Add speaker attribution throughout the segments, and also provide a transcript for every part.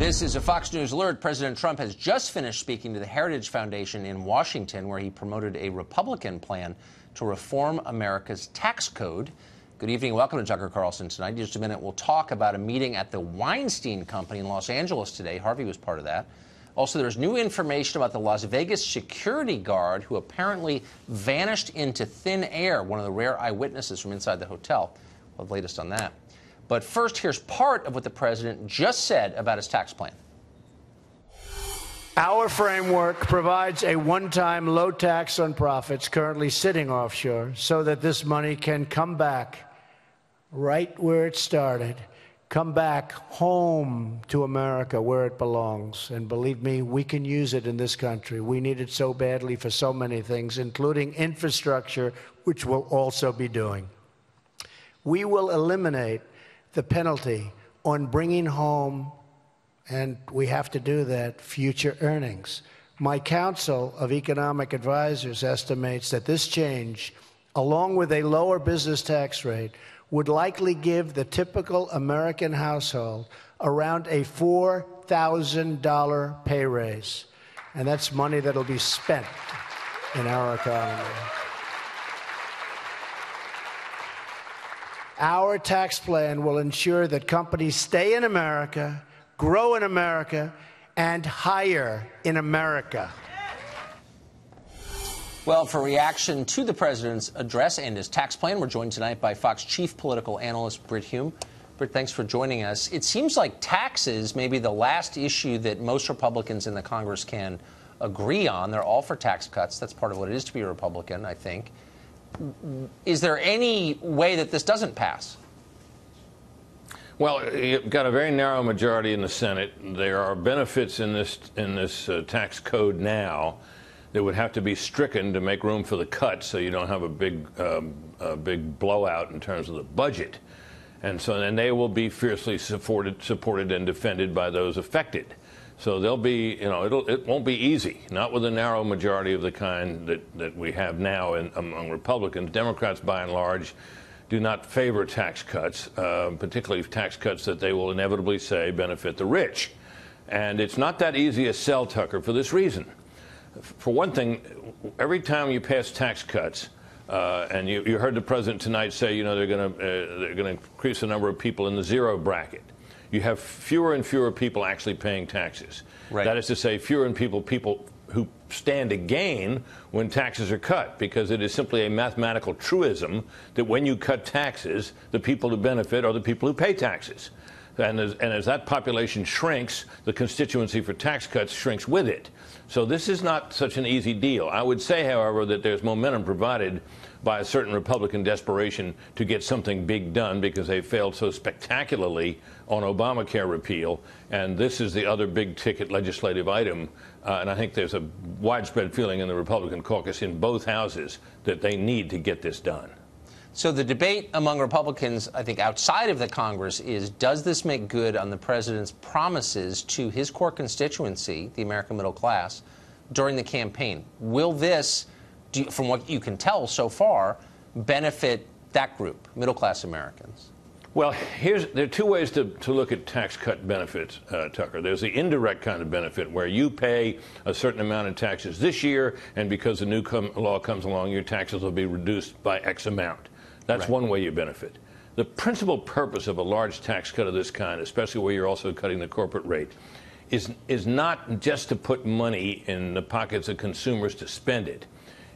Speaker 1: This is a Fox News alert. President Trump has just finished speaking to the Heritage Foundation in Washington, where he promoted a Republican plan to reform America's tax code. Good evening. Welcome to Tucker Carlson tonight. In just a minute, we'll talk about a meeting at the Weinstein Company in Los Angeles today. Harvey was part of that. Also, there's new information about the Las Vegas security guard who apparently vanished into thin air, one of the rare eyewitnesses from inside the hotel. We'll have the latest on that. But first, here's part of what the president just said about his tax plan.
Speaker 2: Our framework provides a one-time low tax on profits currently sitting offshore so that this money can come back right where it started, come back home to America where it belongs. And believe me, we can use it in this country. We need it so badly for so many things, including infrastructure, which we'll also be doing. We will eliminate the penalty on bringing home, and we have to do that, future earnings. My Council of Economic Advisors estimates that this change, along with a lower business tax rate, would likely give the typical American household around a $4,000 pay raise. And that's money that'll be spent in our economy. Our tax plan will ensure that companies stay in America, grow in America, and hire in America.
Speaker 1: Well, for reaction to the president's address and his tax plan, we're joined tonight by Fox chief political analyst Brit Hume. Brit, thanks for joining us. It seems like taxes may be the last issue that most Republicans in the Congress can agree on. They're all for tax cuts. That's part of what it is to be a Republican, I think. Is there any way that this doesn't pass?
Speaker 3: Well, you've got a very narrow majority in the Senate. There are benefits in this tax code now that would have to be stricken to make room for the cuts, so you don't have a big blowout in terms of the budget. And so then they will be fiercely supported and defended by those affected. So they'll be, it won't be easy, not with a narrow majority of the kind that we have now among Republicans. Democrats, by and large, do not favor tax cuts, particularly tax cuts that they will inevitably say benefit the rich. And it's not that easy a sell, Tucker, for this reason. For one thing, every time you pass tax cuts, and you heard the president tonight say, they're going to increase the number of people in the zero bracket. You have fewer and fewer people actually paying taxes. Right. That is to say, fewer and people who stand to gain when taxes are cut, because it is simply a mathematical truism that when you cut taxes, the people who benefit are the people who pay taxes. And as that population shrinks, the constituency for tax cuts shrinks with it. So this is not such an easy deal. I would say, however, that there's momentum provided by a certain Republican desperation to get something big done because they failed so spectacularly on Obamacare repeal. And this is the other big ticket legislative item. And I think there's a widespread feeling in the Republican caucus in both houses that they need to get this done.
Speaker 1: So the debate among Republicans, I think, outside of the Congress is, does this make good on the president's promises to his core constituency, the American middle class, during the campaign? Will this, from what you can tell so far, benefit that group, middle-class Americans?
Speaker 3: Well, there are two ways to look at tax cut benefits, Tucker. There's the indirect kind of benefit where you pay a certain amount of taxes this year, and because the new law comes along, your taxes will be reduced by X amount. That's right. One way you benefit. The principal purpose of a large tax cut of this kind, especially where you're also cutting the corporate rate, is not just to put money in the pockets of consumers to spend it.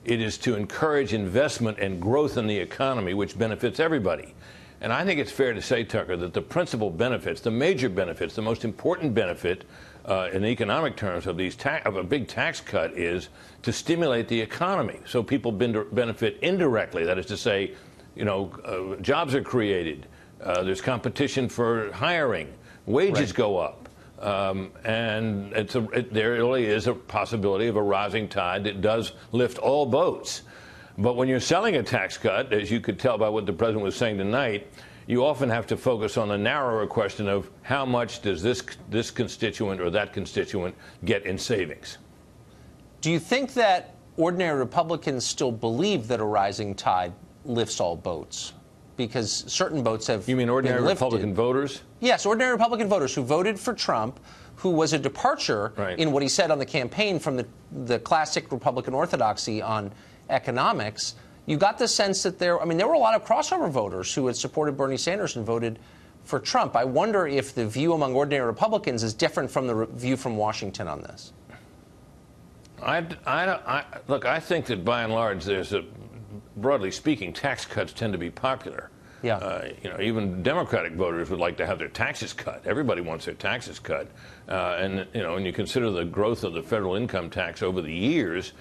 Speaker 3: It is to encourage investment and growth in the economy, which benefits everybody. And I think it's fair to say, Tucker, that the principal benefits, the major benefits, the most important benefit in economic terms of a big tax cut is to stimulate the economy so people benefit indirectly. That is to say, jobs are created. There's competition for hiring. Wages go up. And there really is a possibility of a rising tide that does lift all boats. But when you're selling a tax cut, as you could tell by what the president was saying tonight, you often have to focus on the narrower question of how much does this constituent or that constituent get in savings.
Speaker 1: Do you think that ordinary Republicans still believe that a rising tide lifts all boats? Because certain boats have
Speaker 3: You mean ordinary
Speaker 1: been lifted.
Speaker 3: Republican voters?
Speaker 1: Yes, ordinary Republican voters who voted for Trump, who was a departure
Speaker 3: Right.
Speaker 1: in what he said on the campaign from the classic Republican orthodoxy on economics. You got the sense that there were a lot of crossover voters who had supported Bernie Sanders and voted for Trump. I wonder if the view among ordinary Republicans is different from the view from Washington on this.
Speaker 3: Look, I think that by and large, broadly speaking, tax cuts tend to be popular.
Speaker 1: Yeah.
Speaker 3: Even Democratic voters would like to have their taxes cut. Everybody wants their taxes cut. And when you consider the growth of the federal income tax over the years,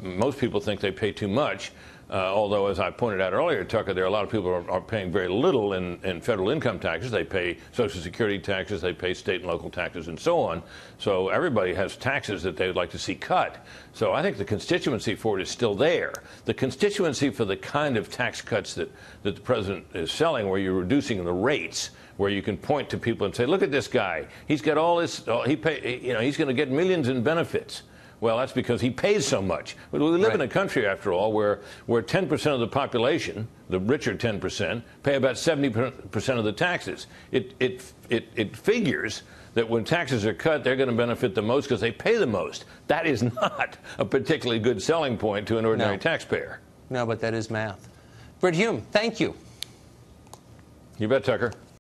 Speaker 3: most people think they pay too much. Although, as I pointed out earlier, Tucker, there are a lot of people who are paying very little in federal income taxes. They pay Social Security taxes, they pay state and local taxes, and so on. So everybody has taxes that they would like to see cut. So I think the constituency for it is still there. The constituency for the kind of tax cuts that the president is selling, where you're reducing the rates, where you can point to people and say, look at this guy. He's got all this, he's going to get millions in benefits. Well, that's because he pays so much. But we live in a country, after all, where 10% of the population, the richer 10%, pay about 70% of the taxes. It figures that when taxes are cut, they're going to benefit the most because they pay the most. That is not a particularly good selling point to an ordinary taxpayer.
Speaker 1: No, but that is math. Britt Hume, thank you.
Speaker 3: You bet, Tucker.